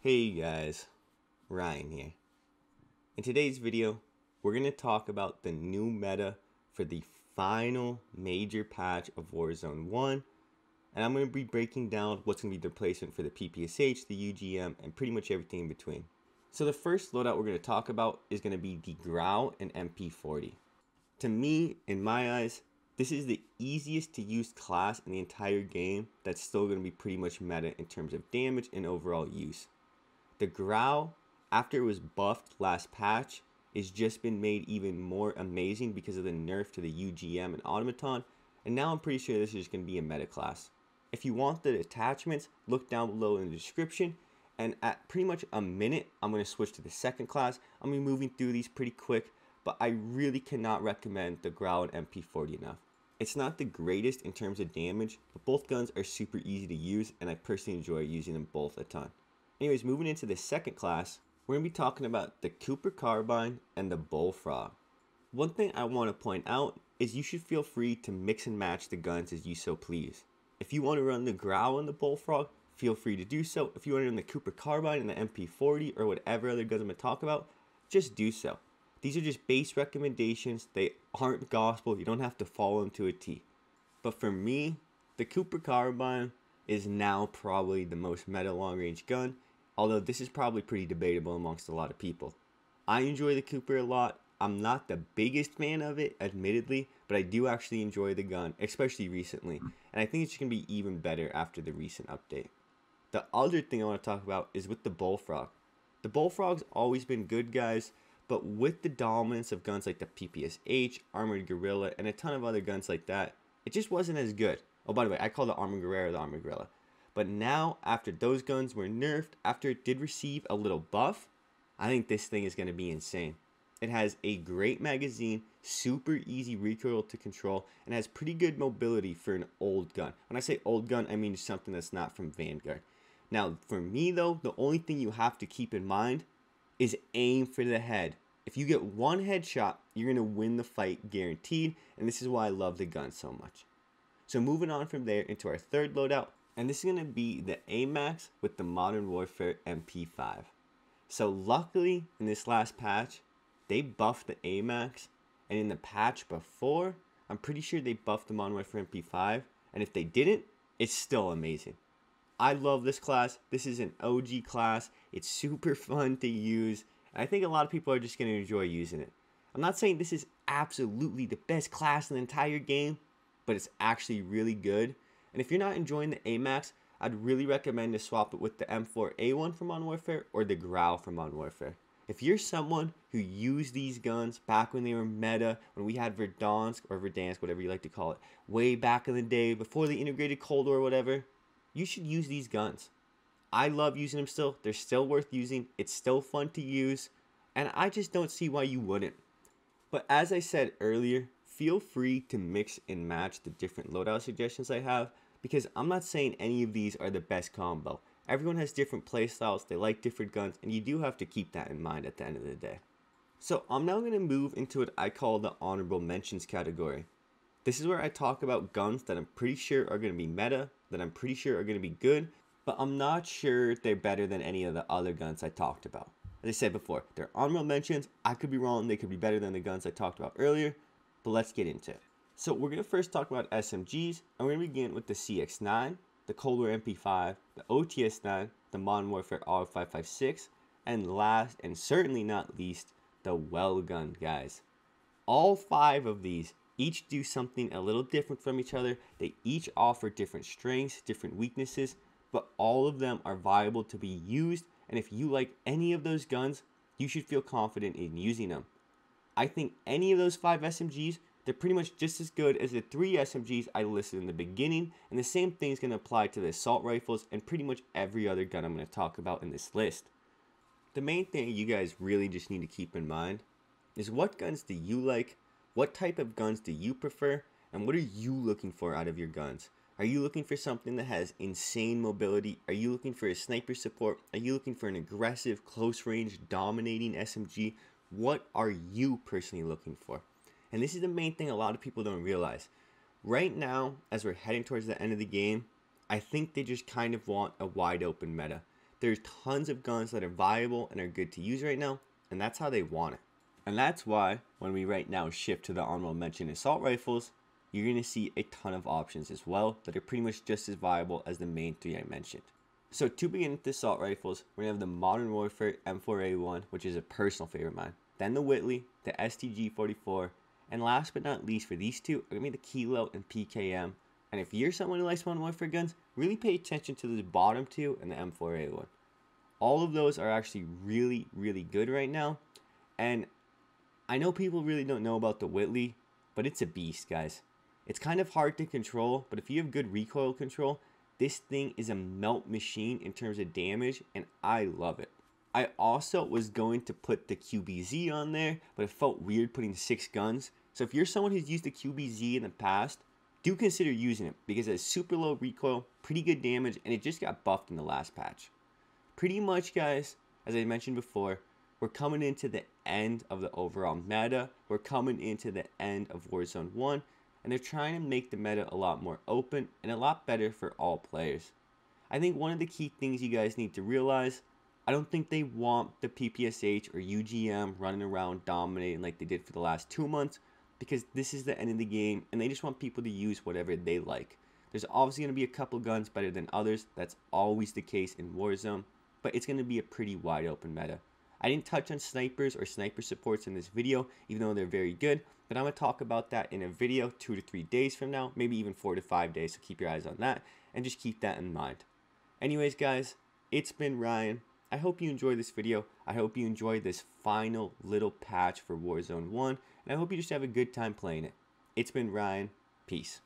Hey guys, Ryan here. In today's video, we're going to talk about the new meta for the final major patch of Warzone 1, and I'm going to be breaking down what's going to be the replacement for the PPSH, the UGM, and pretty much everything in between. So the first loadout we're going to talk about is going to be the Grau and MP40. To me, in my eyes, this is the easiest to use class in the entire game that's still going to be pretty much meta in terms of damage and overall use. The Grau, after it was buffed last patch, has just been made even more amazing because of the nerf to the UGM and Automaton, and now I'm pretty sure this is going to be a meta class. If you want the attachments, look down below in the description, and at pretty much a minute, I'm going to switch to the second class. I'm going to be moving through these pretty quick, but I really cannot recommend the Grau and MP40 enough. It's not the greatest in terms of damage, but both guns are super easy to use, and I personally enjoy using them both a ton. Anyways, moving into the second class, we're going to be talking about the Cooper Carbine and the Bullfrog. One thing I want to point out is you should feel free to mix and match the guns as you so please. If you want to run the Grau and the Bullfrog, feel free to do so. If you want to run the Cooper Carbine and the MP40 or whatever other guns I'm going to talk about, just do so. These are just base recommendations. They aren't gospel. You don't have to follow them to a T. But for me, the Cooper Carbine is now probably the most meta long-range gun, although this is probably pretty debatable amongst a lot of people. I enjoy the Cooper a lot. I'm not the biggest fan of it, admittedly, but I do actually enjoy the gun, especially recently, and I think it's going to be even better after the recent update. The other thing I want to talk about is with the Bullfrog. The Bullfrog's always been good, guys, but with the dominance of guns like the PPSH, Armored Gorilla, and a ton of other guns like that, it just wasn't as good. Oh, by the way, I call the Armored Guerrero the Armored Gorilla. But now, after those guns were nerfed, after it did receive a little buff, I think this thing is going to be insane. It has a great magazine, super easy recoil to control, and has pretty good mobility for an old gun. When I say old gun, I mean something that's not from Vanguard. Now, for me though, the only thing you have to keep in mind is aim for the head. If you get one headshot, you're going to win the fight guaranteed, and this is why I love the gun so much. So moving on from there into our third loadout, and this is going to be the AMAX with the Modern Warfare MP5. So luckily, in this last patch, they buffed the AMAX, and in the patch before, I'm pretty sure they buffed the Modern Warfare MP5, and if they didn't, it's still amazing. I love this class. This is an OG class. It's super fun to use, and I think a lot of people are just going to enjoy using it. I'm not saying this is absolutely the best class in the entire game, but it's actually really good. And if you're not enjoying the AMAX, I'd really recommend to swap it with the M4A1 from Modern Warfare or the Grau from Modern Warfare. If you're someone who used these guns back when they were meta, when we had Verdansk or Verdansk, whatever you like to call it, way back in the day, before the integrated Cold War or whatever, you should use these guns. I love using them still. They're still worth using. It's still fun to use. And I just don't see why you wouldn't. But as I said earlier, feel free to mix and match the different loadout suggestions I have, because I'm not saying any of these are the best combo. Everyone has different playstyles, they like different guns, and you do have to keep that in mind at the end of the day. So I'm now going to move into what I call the honorable mentions category. This is where I talk about guns that I'm pretty sure are going to be meta, that I'm pretty sure are going to be good, but I'm not sure they're better than any of the other guns I talked about. As I said before, they're honorable mentions. I could be wrong, they could be better than the guns I talked about earlier, but let's get into it. So we're going to first talk about SMGs, and we're going to begin with the CX-9, the Cold War MP5, the OTS-9, the Modern Warfare AUG-556, and last and certainly not least, the well gun, guys. All 5 of these each do something a little different from each other. They each offer different strengths, different weaknesses, but all of them are viable to be used, and if you like any of those guns, you should feel confident in using them. I think any of those 5 SMGs, they're pretty much just as good as the 3 SMGs I listed in the beginning, and the same thing is going to apply to the assault rifles and pretty much every other gun I'm going to talk about in this list. The main thing you guys really just need to keep in mind is what guns do you like, what type of guns do you prefer, and what are you looking for out of your guns? Are you looking for something that has insane mobility? Are you looking for a sniper support? Are you looking for an aggressive, close range, dominating SMG? What are you personally looking for? And this is the main thing a lot of people don't realize. Right now, as we're heading towards the end of the game, I think they just kind of want a wide open meta. There's tons of guns that are viable and are good to use right now, and that's how they want it. And that's why when we right now shift to the honorable mention assault rifles, you're going to see a ton of options as well that are pretty much just as viable as the main 3 I mentioned. So to begin with the assault rifles, we're going to have the Modern Warfare M4A1, which is a personal favorite of mine. Then the Whitley, the STG-44, and last but not least for these two are going to be the Kilo and PKM. And if you're someone who likes Modern Warfare guns, really pay attention to those bottom two and the M4A1. All of those are actually really, really good right now. And I know people really don't know about the Whitley, but it's a beast, guys. It's kind of hard to control, but if you have good recoil control, this thing is a melt machine in terms of damage, and I love it. I also was going to put the QBZ on there, but it felt weird putting 6 guns. So if you're someone who's used the QBZ in the past, do consider using it because it has super low recoil, pretty good damage, and it just got buffed in the last patch. Pretty much, guys, as I mentioned before, we're coming into the end of the overall meta. We're coming into the end of Warzone 1, and they're trying to make the meta a lot more open and a lot better for all players. I think one of the key things you guys need to realize, I don't think they want the PPSH or UGM running around dominating like they did for the last 2 months, because this is the end of the game and they just want people to use whatever they like. There's obviously going to be a couple guns better than others. That's always the case in Warzone, but it's going to be a pretty wide open meta. I didn't touch on snipers or sniper supports in this video, even though they're very good, but I'm going to talk about that in a video 2 to 3 days from now, maybe even 4 to 5 days, so keep your eyes on that and just keep that in mind. Anyways, guys, it's been Ryan. I hope you enjoyed this video. I hope you enjoyed this final little patch for Warzone 1, and I hope you just have a good time playing it. It's been Ryan. Peace.